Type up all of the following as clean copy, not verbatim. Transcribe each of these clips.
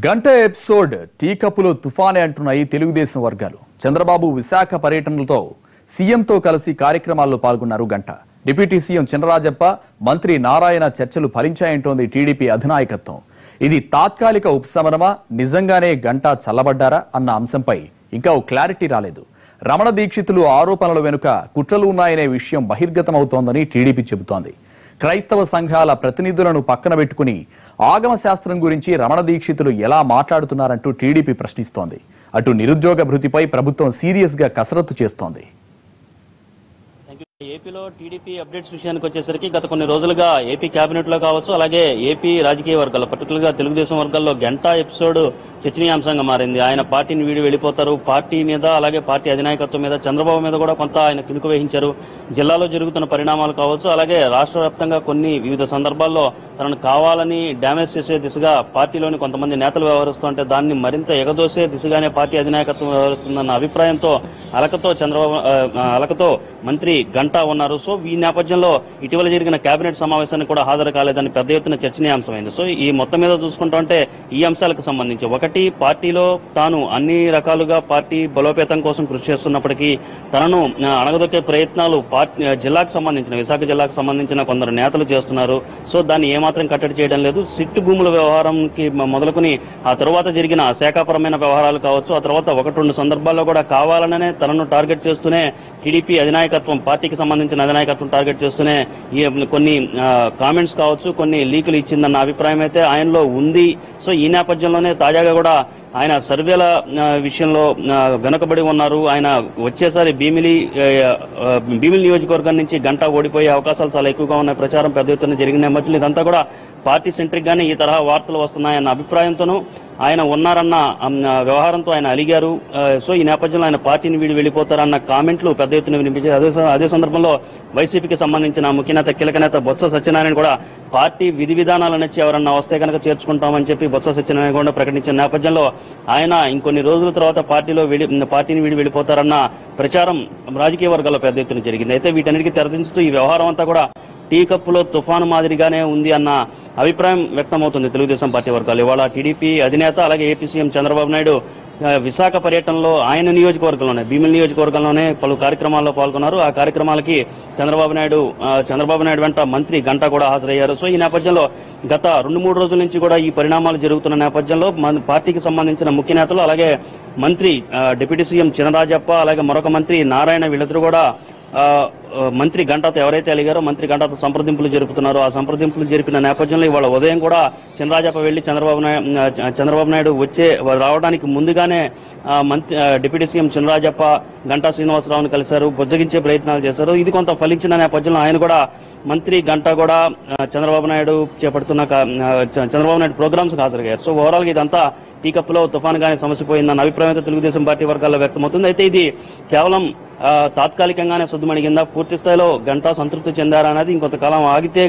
గంట episode tea కప్పులో తుఫానే అంటున్నాయి తెలుగుదేశం వర్గాలు. చంద్రబాబు విశాఖ పర్యటనలతో సీఎంతో కలిసి కార్యక్రమాల్లో పాల్గొన్నారు గంట. డిప్యూటీ సీఎం చినరాజప్ప, మంత్రి నారాయణ చర్చలు ఫలించాయంటోంది టీడీపీ అధినాయకత్వం. ఇది తాత్కాలిక ఉపశమనమా, నిజంగానే గంట చల్లబడ్డారా అన్న అంశంపై ఇంకా ఓ క్లారిటీ రాలేదు. రమణ దీక్షితులు ఆరోపణల వెనుక కుట్రలు ఉన్నాయనే విషయం బహిర్గతమవుతోందని టీడీపీ చెబుతోంది. క్రైస్తవ సంఘాల ప్రతినిధులను పక్కన పెట్టుకుని ఆగమ శాస్త్రం గురించి రమణ దీక్షితులు ఎలా మాట్లాడుతున్నారంటూ టీడీపీ ప్రశ్నిస్తోంది. అటు నిరుద్యోగ భృతిపై ప్రభుత్వం సీరియస్ గా కసరత్తు చేస్తోంది. ఏపీలో టీడీపీ అప్డేట్స్ విషయానికి వచ్చేసరికి గత కొన్ని రోజులుగా ఏపీ కేబినెట్ లో కావచ్చు, అలాగే ఏపీ రాజకీయ వర్గాల్లో పర్టికులర్ గా తెలుగుదేశం వర్గాల్లో గంటా ఎపిసోడ్ చర్చనీయాంశంగా మారింది. ఆయన పార్టీని వీడి వెళ్ళిపోతారు, పార్టీ మీద అలాగే పార్టీ అధినాయకత్వం మీద చంద్రబాబు మీద కూడా కొంత ఆయన కినుకు వహించారు. జిల్లాలో జరుగుతున్న పరిణామాలు కావచ్చు, అలాగే రాష్ట్ర వ్యాప్తంగా కొన్ని వివిధ సందర్భాల్లో తనను కావాలని డ్యామేజ్ చేసే దిశగా పార్టీలోని కొంతమంది నేతలు వ్యవహరిస్తుంటే దాన్ని మరింత ఎగదోసే దిశగానే పార్టీ అధినాయకత్వం వ్యవహరిస్తుందన్న అభిప్రాయంతో అలకతో మంత్రి గంటా ఉన్నారు. సో ఈ నేపథ్యంలో ఇటీవల జరిగిన కేబినెట్ సమావేశానికి కూడా హాజరు కాలేదని పెద్ద ఎత్తున చర్చనీయాంశమైంది. సో ఈ మొత్తం మీద చూసుకుంటుంటే ఈ అంశాలకు సంబంధించి ఒకటి, పార్టీలో తాను అన్ని రకాలుగా పార్టీ బలోపేతం కోసం కృషి చేస్తున్నప్పటికీ తనను అణగదొక్కే ప్రయత్నాలు జిల్లాకు సంబంధించిన విశాఖ జిల్లాకు సంబంధించిన కొందరు నేతలు చేస్తున్నారు. సో దాన్ని ఏమాత్రం కట్టడి చేయడం లేదు. సిట్టు భూముల వ్యవహారంకి మొదలుకొని ఆ తర్వాత జరిగిన శాఖాపరమైన వ్యవహారాలు కావచ్చు, ఆ తర్వాత ఒకటి రెండు సందర్భాల్లో కూడా కావాలనే తనను టార్గెట్ చేస్తూనే టీడీపీ అధినాయకత్వం, పార్టీకి సంబంధించిన అధినాయకత్వం టార్గెట్ చేస్తూనే కొన్ని కామెంట్స్ కావచ్చు, కొన్ని లీకులు ఇచ్చిందన్న అభిప్రాయం అయితే ఆయనలో ఉంది. సో ఈ నేపథ్యంలోనే తాజాగా కూడా ఆయన సర్వేల విషయంలో వెనుకబడి ఉన్నారు. ఆయన వచ్చేసారి భీమిలి నియోజకవర్గం నుంచి గంటా ఓడిపోయే అవకాశాలు చాలా ఎక్కువగా ఉన్నాయి. ప్రచారం పెద్ద ఎత్తున జరిగిన నేపథ్యంలో ఇదంతా కూడా పార్టీ సెంట్రిక్ గానే ఈ తరహా వార్తలు వస్తున్నాయన్న అభిప్రాయంతోనూ ఆయన ఉన్నారన్న వ్యవహారంతో ఆయన అలిగారు. సో ఈ నేపథ్యంలో ఆయన పార్టీని వీడి వెళ్ళిపోతారన్న కామెంట్లు పెద్ద ఎత్తున వినిపించాయి. అదే సందర్భంలో వైసీపీకి సంబంధించిన ముఖ్య నేత, కీలక నేత బొత్స సత్యనారాయణ కూడా పార్టీ విధి విధానాల నుంచి ఎవరన్నా వస్తే కనుక చేర్చుకుంటామని చెప్పి బొత్స సత్యనారాయణ కూడా ప్రకటించిన నేపథ్యంలో ఆయన ఇంకొన్ని రోజుల తర్వాత పార్టీని వీడి వెళ్ళిపోతారన్న ప్రచారం రాజకీయ వర్గాల్లో పెద్ద ఎత్తున జరిగింది. అయితే వీటన్నిటికీ తెరదించుతూ ఈ వ్యవహారం అంతా కూడా టీ కప్పులో తుఫాను మాదిరిగానే ఉంది అన్న అభిప్రాయం వ్యక్తమవుతుంది తెలుగుదేశం పార్టీ వర్గాలు. ఇవాళ టీడీపీ అధినేత అలాగే ఏపీ సీఎం చంద్రబాబు నాయుడు విశాఖ పర్యటనలో ఆయన నియోజకవర్గంలోనే, భీమిలి నియోజకవర్గంలోనే పలు కార్యక్రమాల్లో పాల్గొన్నారు. ఆ కార్యక్రమాలకి చంద్రబాబు నాయుడు వెంట మంత్రి గంటా కూడా హాజరయ్యారు. సో ఈ నేపథ్యంలో గత 2-3 రోజుల నుంచి కూడా ఈ పరిణామాలు జరుగుతున్న నేపథ్యంలో పార్టీకి సంబంధించిన ముఖ్య నేతలు, అలాగే మంత్రి డిప్యూటీ సీఎం చినరాజప్ప, అలాగే మరొక మంత్రి నారాయణ, వీళ్ళిద్దరూ కూడా మంత్రి గంటాతో ఎవరైతే అలిగారో మంత్రి గంటాతో సంప్రదింపులు జరుపుతున్నారో ఆ సంప్రదింపులు జరిపిన నేపథ్యంలో ఇవాళ ఉదయం కూడా చినరాజప్ప వెళ్లి చంద్రబాబు నాయుడు రావడానికి ముందుగానే డిప్యూటీ సీఎం చినరాజప్ప గంటా శ్రీనివాసరావును కలిశారు, బుజ్జగించే ప్రయత్నాలు చేశారు. ఇది కొంత ఫలించిన నేపథ్యంలో ఆయన కూడా మంత్రి గంటా కూడా చంద్రబాబు నాయుడు ప్రోగ్రామ్స్ హాజరయ్యారు. సో ఓవరాల్ గా ఇదంతా టీ కప్పులో తుఫానుగానే సమసిపోయిందన్న అభిప్రాయంతో తెలుగుదేశం పార్టీ వర్గాల్లో వ్యక్తమవుతుంది. అయితే ఇది కేవలం తాత్కాలికంగానే సద్దుమణిగిందా, పూర్తి స్థాయిలో గంటా సంతృప్తి చెందారా అనేది ఇంకొంతకాలం ఆగితే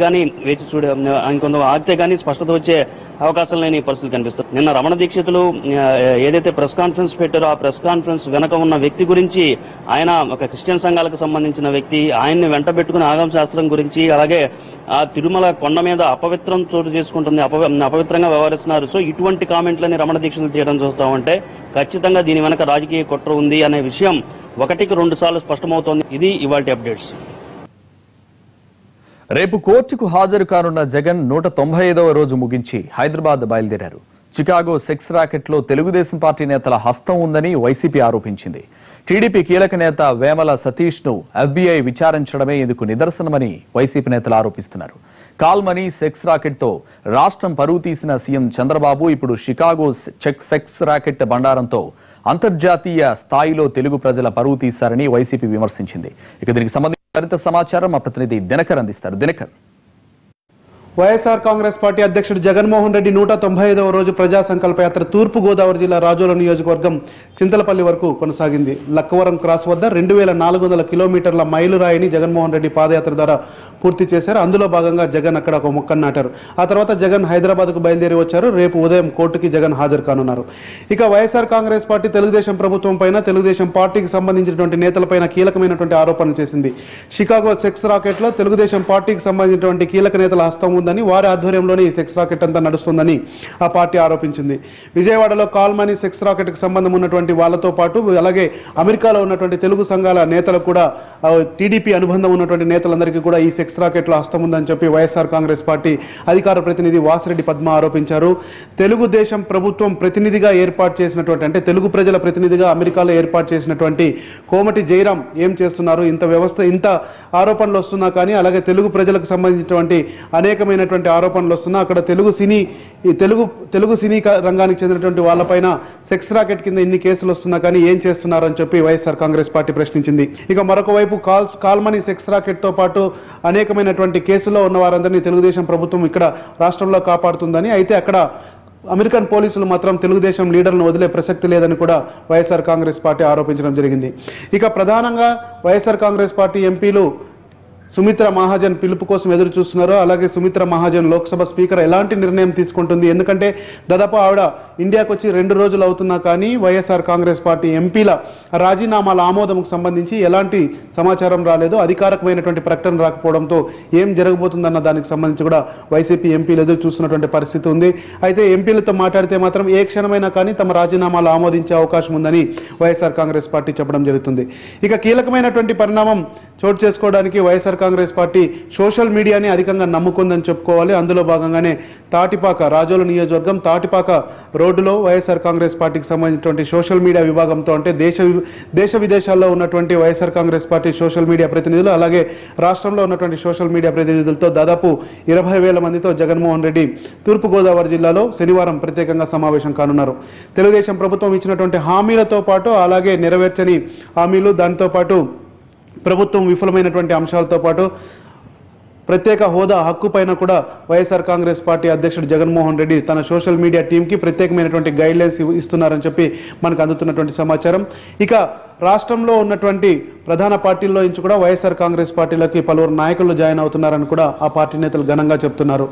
గానీ స్పష్టత వచ్చే అవకాశం లేని పరిస్థితి కనిపిస్తుంది. నిన్న రమణ దీక్షితులు ఏదైతే ప్రెస్ కాన్ఫరెన్స్ పెట్టారో ఆ ప్రెస్ కాన్ఫరెన్స్ వెనక ఉన్న వ్యక్తి గురించి, ఆయన ఒక క్రిస్టియన్ సంఘాలకు సంబంధించిన వ్యక్తి, ఆయన్ని వెంట పెట్టుకుని ఆగమ శాస్త్రం గురించి, అలాగే ఆ తిరుమల కొండ మీద అపవిత్రం చోటు చేసుకుంటుంది, అపవిత్రంగా వ్యవహరిస్తున్నారు. సో ఇటువంటి కామెంట్లని రమణ దీక్షితులు చేయడం చూస్తామంటే ఖచ్చితంగా దీని వెనక రాజకీయ కుట్ర ఉంది అనే విషయం 1-2 సార్లు స్పష్టమవుతోంది. ఇది ఇవాల్టి అప్డేట్స్. రేపు కోర్టుకు హాజరు కానున్న జగన్ 195వ రోజు ముగించి హైదరాబాద్ బయలుదేరారు. చికాగో సెక్స్ రాకెట్లో తెలుగుదేశం పార్టీ నేతల హస్తం ఉందని వైసీపీ ఆరోపించింది. టీడీపీ కీలక నేత వేమల సతీష్ ను FBI విచారించడమే ఇందుకు నిదర్శనమని వైసీపీ నేతలు ఆరోపిస్తున్నారు. కాల్మనీ సెక్స్ రాకెట్ తో రాష్ట్రం పరువు తీసిన సీఎం చంద్రబాబు ఇప్పుడు షికాగో సెక్స్ రాకెట్ బండారంతో అంతర్జాతీయ స్థాయిలో తెలుగు ప్రజల పరువు తీశారని వైసీపీ విమర్శించింది. ఇక దీనికి సంబంధించిన మరింత సమాచారం మా ప్రతినిధి దినకర్ అందిస్తారు. దినకర్. వైఎస్ఆర్ కాంగ్రెస్ పార్టీ అధ్యక్షుడు జగన్మోహన్ రెడ్డి 195వ రోజు ప్రజా సంకల్ప యాత్ర తూర్పు గోదావరి జిల్లా రాజోల నియోజకవర్గం చింతలపల్లి వరకు కొనసాగింది. లక్కవరం క్రాస్ వద్ద 2400 కిలోమీటర్ల మైలురాయిని జగన్మోహన్ రెడ్డి పాదయాత్ర ద్వారా పూర్తి చేశారు. అందులో భాగంగా జగన్ అక్కడ ఒక మొక్కను నాటారు. ఆ తర్వాత జగన్ హైదరాబాద్కు బయలుదేరి వచ్చారు. రేపు ఉదయం కోర్టుకి జగన్ హాజరు కానున్నారు. ఇక వైఎస్ఆర్ కాంగ్రెస్ పార్టీ తెలుగుదేశం ప్రభుత్వం పైన, తెలుగుదేశం పార్టీకి సంబంధించినటువంటి నేతలపైన కీలకమైనటువంటి ఆరోపణలు చేసింది. షికాగో సెక్స్ రాకెట్లో తెలుగుదేశం పార్టీకి సంబంధించినటువంటి కీలక నేతల హస్తం ఉందని, వారి ఆధ్వర్యంలోనే ఈ సెక్స్ రాకెట్ అంతా నడుస్తుందని ఆ పార్టీ ఆరోపించింది. విజయవాడలో కాల్ మనీ సెక్స్ రాకెట్కి సంబంధం ఉన్నటువంటి వాళ్ళతో పాటు అలాగే అమెరికాలో ఉన్నటువంటి తెలుగు సంఘాల నేతలకు కూడా టీడీపీ అనుబంధం ఉన్నటువంటి నేతలందరికీ కూడా ఈ సెక్స్ రాకెట్లో హస్తం ఉందని చెప్పి వైఎస్ఆర్ కాంగ్రెస్ పార్టీ అధికార ప్రతినిధి వాసిరెడ్డి పద్మ ఆరోపించారు. తెలుగుదేశం ప్రభుత్వం ప్రతినిధిగా ఏర్పాటు చేసినటువంటి, అంటే తెలుగు ప్రజల ప్రతినిధిగా అమెరికాలో ఏర్పాటు చేసినటువంటి కోమటి జయరాం ఏం చేస్తున్నారు? ఇంత ఆరోపణలు వస్తున్నా కానీ, అలాగే తెలుగు ప్రజలకు సంబంధించినటువంటి అనేకమైనటువంటి ఆరోపణలు వస్తున్నా, అక్కడ తెలుగు సినీ రంగానికి చెందినటువంటి వాళ్ళపైన సెక్స్ రాకెట్ కింద ఇన్ని కేసులు వస్తున్నా కానీ ఏం చేస్తున్నారు అని చెప్పి వైఎస్ఆర్ కాంగ్రెస్ పార్టీ ప్రశ్నించింది. ఇక మరొక వైపు కాల్మనీ సెక్స్ రాకెట్ తో పాటు అనేకమైనటువంటి కేసుల్లో ఉన్న వారందరినీ తెలుగుదేశం ప్రభుత్వం ఇక్కడ రాష్ట్రంలో కాపాడుతుందని, అయితే అక్కడ అమెరికన్ పోలీసులు మాత్రం తెలుగుదేశం లీడర్లను వదిలే ప్రసక్తి లేదని కూడా వైఎస్ఆర్ కాంగ్రెస్ పార్టీ ఆరోపించడం జరిగింది. ఇక ప్రధానంగా వైఎస్ఆర్ కాంగ్రెస్ పార్టీ ఎంపీలు సుమిత్రా మహాజన్ పిలుపు కోసం ఎదురు చూస్తున్నారు. అలాగే సుమిత్రా మహాజన్ లోక్సభ స్పీకర్ ఎలాంటి నిర్ణయం తీసుకుంటుంది? ఎందుకంటే దాదాపు ఆవిడ ఇండియాకు వచ్చి 2 రోజులు అవుతున్నా కానీ వైఎస్ఆర్ కాంగ్రెస్ పార్టీ ఎంపీల రాజీనామాల ఆమోదంకు సంబంధించి ఎలాంటి సమాచారం రాలేదు. అధికారికమైనటువంటి ప్రకటన రాకపోవడంతో ఏం జరగబోతుందన్న దానికి సంబంధించి కూడా వైసీపీ ఎంపీలు ఎదురు చూస్తున్నటువంటి పరిస్థితి ఉంది. అయితే ఎంపీలతో మాట్లాడితే మాత్రం ఏ క్షణమైనా కానీ తమ రాజీనామాలు ఆమోదించే అవకాశం ఉందని వైఎస్ఆర్ కాంగ్రెస్ పార్టీ చెప్పడం జరుగుతుంది. ఇక కీలకమైనటువంటి పరిణామం చోటు చేసుకోవడానికి వైఎస్ఆర్ కాంగ్రెస్ పార్టీ సోషల్ మీడియాని అధికంగా నమ్ముకుందని చెప్పుకోవాలి. అందులో భాగంగానే తాటిపాక రాజోలు నియోజకవర్గం తాటిపాక రోడ్డులో వైఎస్ఆర్ కాంగ్రెస్ పార్టీకి సంబంధించినటువంటి సోషల్ మీడియా విభాగంతో, అంటే దేశ విదేశాల్లో ఉన్నటువంటి YSR Congress party social media ప్రతినిధులు, అలాగే రాష్ట్రంలో ఉన్నటువంటి సోషల్ మీడియా ప్రతినిధులతో దాదాపు 20,000 మందితో జగన్మోహన్ రెడ్డి తూర్పుగోదావరి జిల్లాలో శనివారం ప్రత్యేకంగా సమావేశం కానున్నారు. తెలుగుదేశం ప్రభుత్వం ఇచ్చినటువంటి హామీలతో పాటు, అలాగే నెరవేర్చని హామీలు, దాంతో పాటు ప్రభుత్వం విఫలమైనటువంటి అంశాలతో పాటు ప్రత్యేక హోదా హక్కు పైన కూడా వైఎస్ఆర్ కాంగ్రెస్ పార్టీ అధ్యక్షుడు జగన్మోహన్ రెడ్డి తన సోషల్ మీడియా టీంకి ప్రత్యేకమైనటువంటి గైడ్లైన్స్ ఇస్తున్నారని చెప్పి మనకు అందుతున్నటువంటి సమాచారం. ఇక రాష్ట్రంలో ఉన్నటువంటి ప్రధాన పార్టీల్లో నుంచి కూడా వైఎస్ఆర్ కాంగ్రెస్ పార్టీలోకి పలువురు నాయకులు జాయిన్ అవుతున్నారని కూడా ఆ పార్టీ నేతలు ఘనంగా చెప్తున్నారు.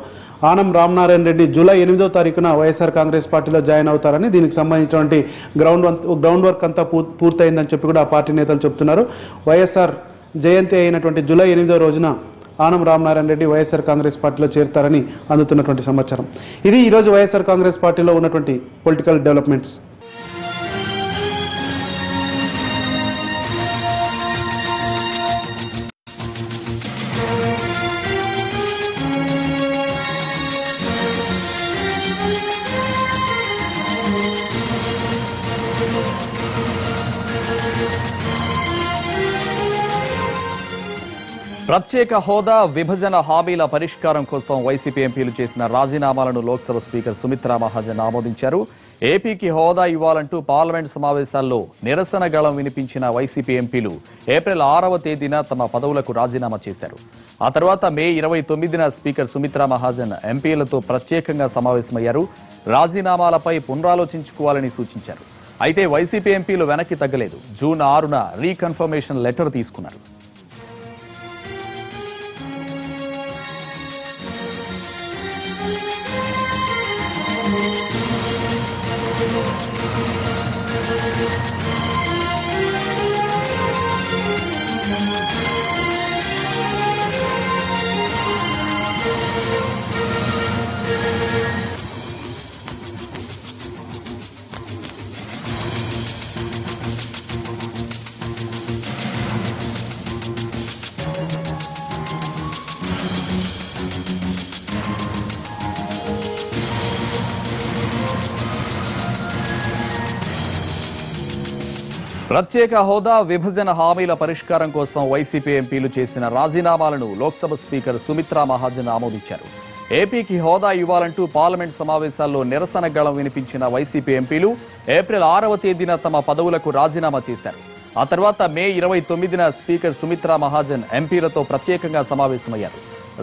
ఆనం రామనారాయణ రెడ్డి జూలై 8వ తారీఖున వైఎస్ఆర్ కాంగ్రెస్ పార్టీలో జాయిన్ అవుతారని, దీనికి సంబంధించినటువంటి గ్రౌండ్ వర్క్ అంతా పూర్తయిందని చెప్పి కూడా ఆ పార్టీ నేతలు చెప్తున్నారు. వైఎస్ఆర్ జయంతి అయినటువంటి జూలై 8వ రోజున ఆనం రామనారాయణ రెడ్డి వైఎస్ఆర్ కాంగ్రెస్ పార్టీలో చేరుతారని అందుతున్నటువంటి సమాచారం. ఇది ఈరోజు వైఎస్ఆర్ కాంగ్రెస్ పార్టీలో ఉన్నటువంటి పొలిటికల్ డెవలప్మెంట్స్. ప్రత్యేక హోదా విభజన హామీల పరిష్కారం కోసం వైసీపీ ఎంపీలు చేసిన రాజీనామాలను లోక్సభ స్పీకర్ సుమిత్రా మహాజన్ ఆమోదించారు. ఏపీకి హోదా ఇవ్వాలంటూ పార్లమెంట్ సమావేశాల్లో నిరసన గళం వినిపించిన వైసీపీ ఎంపీలు ఏప్రిల్ 6వ తేదీన తమ పదవులకు రాజీనామా చేశారు. ఆ తర్వాత మే 29న స్పీకర్ సుమిత్రా మహాజన్ ఎంపీలతో ప్రత్యేకంగా సమావేశమయ్యారు. రాజీనామాలపై పునరాలోచించుకోవాలని సూచించారు. అయితే వైసీపీ ఎంపీలు వెనక్కి తగ్గలేదు. జూన్ 6న రీకన్ఫర్మేషన్ లెటర్ తీసుకున్నారు. ప్రత్యేక హోదా విభజన హామీల పరిష్కారం కోసం వైసీపీ ఎంపీలు చేసిన రాజీనామాలను లోక్సభ స్పీకర్ సుమిత్రా మహాజన్ ఆమోదించారు. ఏపీకి హోదా ఇవ్వాలంటూ పార్లమెంట్ సమావేశాల్లో నిరసన గళం వినిపించిన వైసీపీ ఎంపీలు ఏప్రిల్ 6వ తేదీన తమ పదవులకు రాజీనామా చేశారు. ఆ తర్వాత మే 29న స్పీకర్ సుమిత్రా మహాజన్ ఎంపీలతో ప్రత్యేకంగా సమావేశమయ్యారు.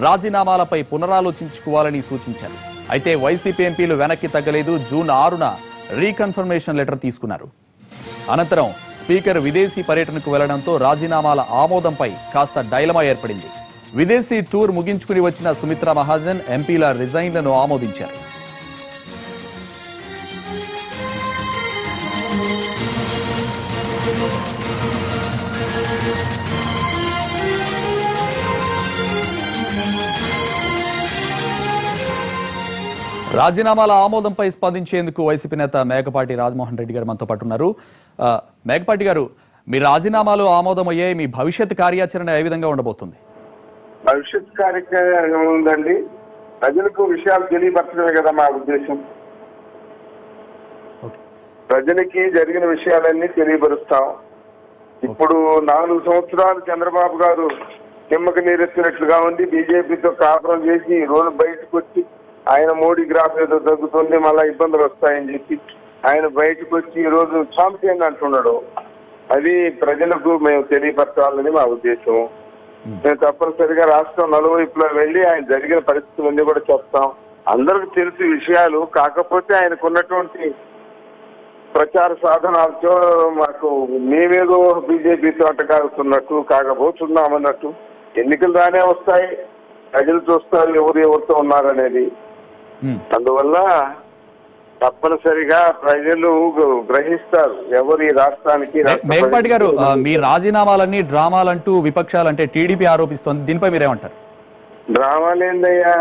రాజీనామాలపై పునరాలోచించుకోవాలని సూచించారు. అయితే వైసీపీ ఎంపీలు వెనక్కి తగ్గలేదు. జూన్ 6న రీకన్ఫర్మేషన్ లెటర్ తీసుకున్నారు. అనంతరం స్పీకర్ విదేశీ పర్యటనకు వెళ్లడంతో రాజీనామాల ఆమోదంపై కాస్త డైలమా ఏర్పడింది. విదేశీ టూర్ ముగించుకుని వచ్చిన సుమిత్రా మహాజన్ ఎంపీల రిజైన్లను ఆమోదించారు. రాజీనామాల ఆమోదంపై స్పందించేందుకు వైసీపీ నేత మేకపాటి రాజమోహన్ రెడ్డి గారు మనతో పాటు ఉన్నారు. మేకపాటి గారు, మీ రాజీనామాలు ఆమోదమయ్యే మీ భవిష్యత్ కార్యాచరణ ఏ విధంగా ఉండబోతుంది? భవిష్యత్ కార్యక్రమం ఉందండి. ప్రజలకు విషయాలు తెలియపరచడమే కదా మా ఉద్దేశం. ప్రజలకి జరిగిన విషయాలన్నీ తెలియపరుస్తాం. ఇప్పుడు 4 సంవత్సరాలు చంద్రబాబు గారు నిమ్మక నీరెత్తినట్లుగా ఉంది. బీజేపీతో కాపురం చేసి ఈ రోజు బయటకు వచ్చి ఆయన మోడీ గ్రాఫ్ ఏదో తగ్గుతుంది, మళ్ళా ఇబ్బందులు వస్తాయని చెప్పి ఆయన బయటకు వచ్చి ఈ రోజు ఛాంపియన్ అంటున్నాడు. అది ప్రజలకు మేము తెలియపరచాలని మా ఉద్దేశం. మేము తప్పనిసరిగా రాష్ట్రం నలువైపులో వెళ్ళి ఆయన జరిగిన పరిస్థితులన్నీ కూడా చెప్తాం. అందరికి తెలిసి విషయాలు, కాకపోతే ఆయనకు ఉన్నటువంటి ప్రచార సాధనాలతో మాకు మేమేదో బీజేపీతో అంటగారుతున్నట్టు కాకపోతున్నామన్నట్టు ఎన్నికలు రానే వస్తాయి, ప్రజలు చూస్తారు ఎవరు ఎవరితో ఉన్నారనేది. అందువల్ల తప్పనిసరిగా ప్రజలు గ్రహిస్తారు ఎవరు ఈ రాష్ట్రానికి. మేకపాటి గారు, మీ రాజీనామాలన్నీ డ్రామాలంటూ విపక్షాలంటే టీడీపీ ఆరోపిస్తోంది, దీనిపై మీరేమంటారు? డ్రామాలేందయ్యా,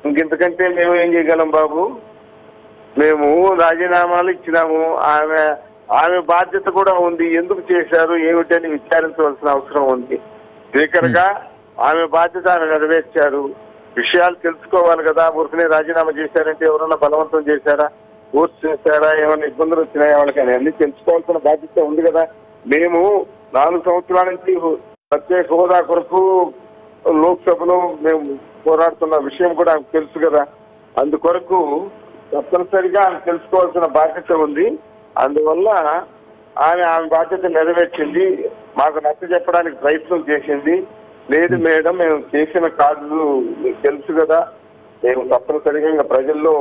ఇంకెంతకంటే మేము ఏం చేయగలం బాబు? మేము రాజీనామాలు ఇచ్చినాము. ఆమె బాధ్యత కూడా ఉంది. ఎందుకు చేశారు ఏమిటని విచారించవలసిన అవసరం ఉంది. స్పీకర్ గా ఆమె బాధ్యత ఆమె నెరవేర్చారు. విషయాలు తెలుసుకోవాలి కదా. ఊరికనే రాజీనామా చేశారంటే ఎవరన్నా బలవంతం చేశారా, ఓట్స్ చేశారా, ఏమైనా ఇబ్బందులు వచ్చినాయా వాళ్ళకి అన్ని తెలుసుకోవాల్సిన బాధ్యత ఉంది కదా. మేము 4 సంవత్సరాల నుంచి ప్రత్యేక హోదా కొరకు లోక్సభలో మేము పోరాడుతున్న విషయం కూడా ఆమెకు తెలుసు కదా. అందుకొరకు తప్పనిసరిగా ఆమె తెలుసుకోవాల్సిన బాధ్యత ఉంది. అందువల్ల ఆమె బాధ్యత నెరవేర్చింది. మాకు నచ్చ చెప్పడానికి ప్రయత్నం చేసింది. లేదు మేడం, మేము చేసిన కాదు తెలుసు కదా. మేము తప్పనిసరిగా ఇంకా ప్రజల్లో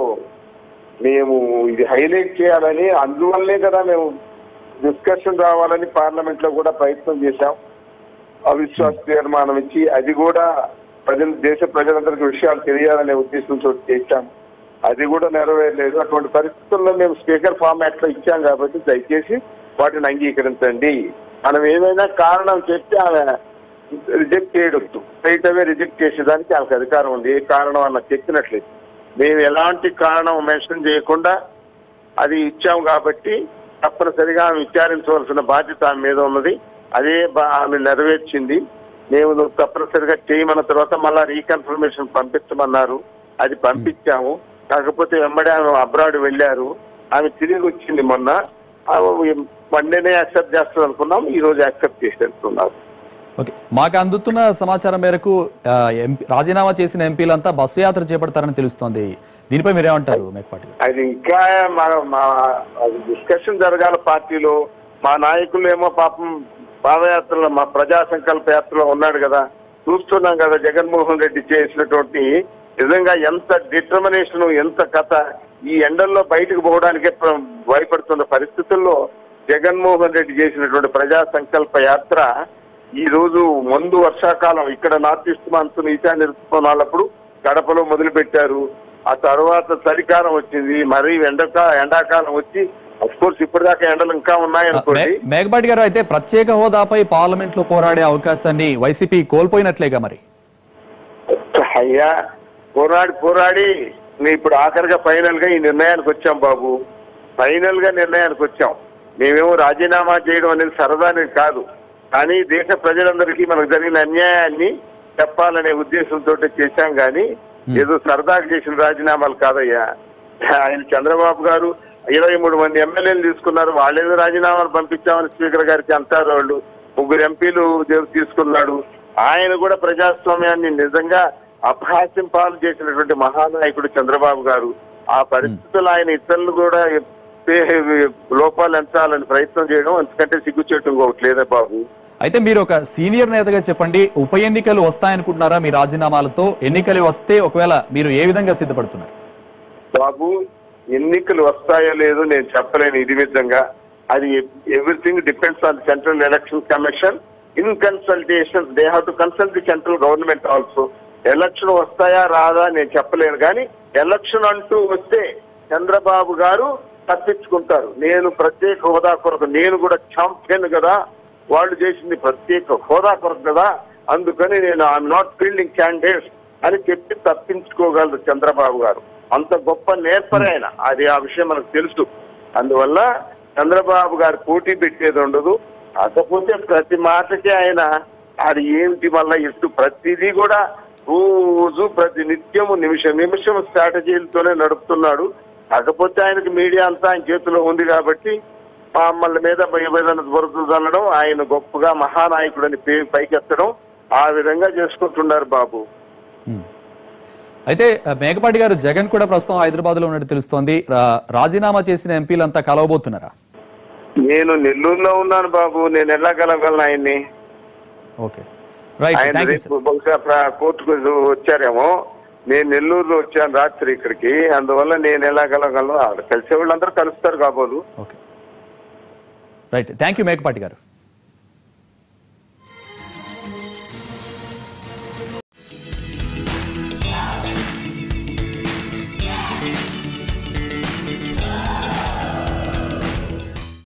మేము ఇది హైలైట్ చేయాలని, అందువల్లే కదా మేము డిస్కషన్ రావాలని పార్లమెంట్ లో కూడా ప్రయత్నం చేశాం. అవిశ్వాస తీర్మానం ఇచ్చి అది కూడా దేశ ప్రజలందరికీ విషయాలు తెలియాలనే ఉద్దేశంతో చేశాం. అది కూడా నెరవేరలేదు. అటువంటి పరిస్థితుల్లో మేము స్పీకర్ ఫార్మాట్ లో ఇచ్చాం కాబట్టి దయచేసి వాటిని అంగీకరించండి. మనం ఏమైనా కారణం చెప్తే ఆమె రిజెక్ట్ చేయడొచ్చు, స్ట్రైట్ అవే రిజెక్ట్ చేసేదానికి ఆమెకు అధికారం ఉంది. ఏ కారణం అన్న చెప్పినట్లేదు. మేము ఎలాంటి కారణం మెన్షన్ చేయకుండా అది ఇచ్చాము కాబట్టి తప్పనిసరిగా ఆమె విచారించవలసిన బాధ్యత ఆమె మీద ఉన్నది. అదే ఆమె నెరవేర్చింది. మేము తప్పనిసరిగా చేయమన్న తర్వాత మళ్ళా రీకన్ఫర్మేషన్ పంపించమన్నారు. అది పంపించాము. కాకపోతే వెంబడే ఆమె అబ్రాడ్ వెళ్ళారు. ఆమె తిరిగి వచ్చింది మొన్న. మండేనే యాక్సెప్ట్ చేస్తుంది అనుకున్నాం, ఈ రోజు యాక్సెప్ట్ చేసేస్తున్నారు. ఓకే, మాకు అందుతున్న సమాచారం మేరకు రాజీనామా చేసిన ఎంపీలంతా బస్సు యాత్ర చేపడతారని తెలుస్తోంది. దీనిపై మీరేమంటారు మేకపాటి? అది ఇంకా డిస్కషన్ జరగాల పార్టీలో. మా నాయకులు ఏమో పాపం పాదయాత్రలో, మా ప్రజా సంకల్ప యాత్రలో ఉన్నాడు కదా, చూస్తున్నాం కదా జగన్మోహన్ రెడ్డి చేసినటువంటి నిజంగా ఎంత డిటర్మినేషన్, ఎంత కథ. ఈ ఎండల్లో బయటకు పోవడానికే భయపడుతున్న పరిస్థితుల్లో జగన్మోహన్ రెడ్డి చేసినటువంటి ప్రజా సంకల్ప యాత్ర ఈ రోజు ముందు వర్షాకాలం ఇక్కడ నార్త్ ఈస్ట్ మాన్సూన్ ఈశాన్య ఋతుపవనాలప్పుడు కడపలో మొదలు పెట్టారు. ఆ తర్వాత చలికాలం వచ్చింది, మరి ఎండాకాలం వచ్చి అఫ్ కోర్స్ ఇప్పటిదాకా ఎండలు ఇంకా ఉన్నాయనుకోండి. మేకపాటి గారు, అయితే ప్రత్యేక హోదాపై పార్లమెంట్ లో పోరాడే అవకాశాన్ని వైసీపీ కోల్పోయినట్లేగా మరి? అయ్యా, పోరాడి ఇప్పుడు ఆఖరిగా ఫైనల్ గా ఈ నిర్ణయానికి వచ్చాం బాబు. ఫైనల్ గా నిర్ణయానికి వచ్చాం. మేమేమో రాజీనామా చేయడం అనేది సరదాని కాదు, కానీ దేశ ప్రజలందరికీ మనకు జరిగిన అన్యాయాన్ని చెప్పాలనే ఉద్దేశంతో చేశాం. కానీ ఏదో సరదాగా చేసిన రాజీనామాలు కాదయ్యా. ఆయన చంద్రబాబు గారు 23 మంది ఎమ్మెల్యేలు తీసుకున్నారు. వాళ్ళేదో రాజీనామాలు పంపించామని స్పీకర్ గారికి అంటారు. వాళ్ళు 3 ఎంపీలు తీసుకున్నాడు. ఆయన కూడా ప్రజాస్వామ్యాన్ని నిజంగా అపహాస్యం పాలు చేసినటువంటి మహానాయకుడు చంద్రబాబు గారు. ఆ పరిస్థితులు ఆయన ఇతరులు కూడా లోపాలు ఎంచాలని ప్రయత్నం చేయడం అంతకంటే సిగ్గుచేటు ఇంకొకటి లేదా బాబు. అయితే మీరు ఒక సీనియర్ నేతగా చెప్పండి, ఉప ఎన్నికలు వస్తాయనుకుంటున్నారా మీ రాజీనామాలతో? ఎన్నికలు వస్తే ఒకవేళ మీరు ఏ విధంగా సిద్ధపడుతున్నారు? బాబు, ఎన్నికలు వస్తాయో లేదో నేను చెప్పలేను ఇది విధంగా. అది everything depends on central election commission. In consultation they have to consult the central government also. Election వస్తాయా రాదా నేను చెప్పలేను. కానీ ఎలక్షన్ అంటూ వస్తే చంద్రబాబు గారు తప్పించుకుంటారు. నేను ప్రత్యేక హోదా కొరకు, నేను కూడా ఛాంపియన్ కదా, వాళ్ళు చేసింది ప్రత్యేక హోదా కొరకు కదా, అందుకని నేను ఐఎమ్ నాట్ ఫీల్డింగ్ క్యాండిడేట్స్ అని చెప్పి తప్పించుకోగలరు చంద్రబాబు గారు. అంత గొప్ప నేర్పరి ఆయన, అది ఆ విషయం మనకు తెలుసు. అందువల్ల చంద్రబాబు గారు పోటీ పెట్టేది ఉండదు. కాకపోతే ప్రతి మాటకి ఆయన అది ఏమిటి మళ్ళా ఇస్తూ ప్రతిదీ కూడా రోజు ప్రతి నిత్యము నిమిషం స్ట్రాటజీలతోనే నడుపుతున్నాడు. కాకపోతే ఆయనకి మీడియా అంతా ఆయన చేతిలో ఉంది కాబట్టి మమ్మల్ని మీద ఏదైనా దొరకదనడం, ఆయన గొప్పగా మహానాయకుడని పైకెత్తడం, ఆ విధంగా చేసుకుంటున్నారు బాబు. అయితే మేకపాటి గారు, జగన్ కూడా ప్రస్తుతం హైదరాబాద్ లో ఉన్నట్టు తెలుస్తోంది. రాజీనామా చేసిన ఎంపీలంతా కలవబోతున్నారా? నేను నెల్లూరులో ఉన్నాను బాబు, నేను ఎలా కలవగలను ఆయన్ని? ఓకే, రైట్, ఆయన రేపు బహుశా కోర్టుకు వచ్చారేమో. నేను నెల్లూరులో వచ్చాను రాత్రి ఇక్కడికి, అందువల్ల నేను ఎలా కలవగలను? కలిసే వాళ్ళందరూ కలుస్తారు కాబోలు. Okay, right, thank you Mekapati గారు.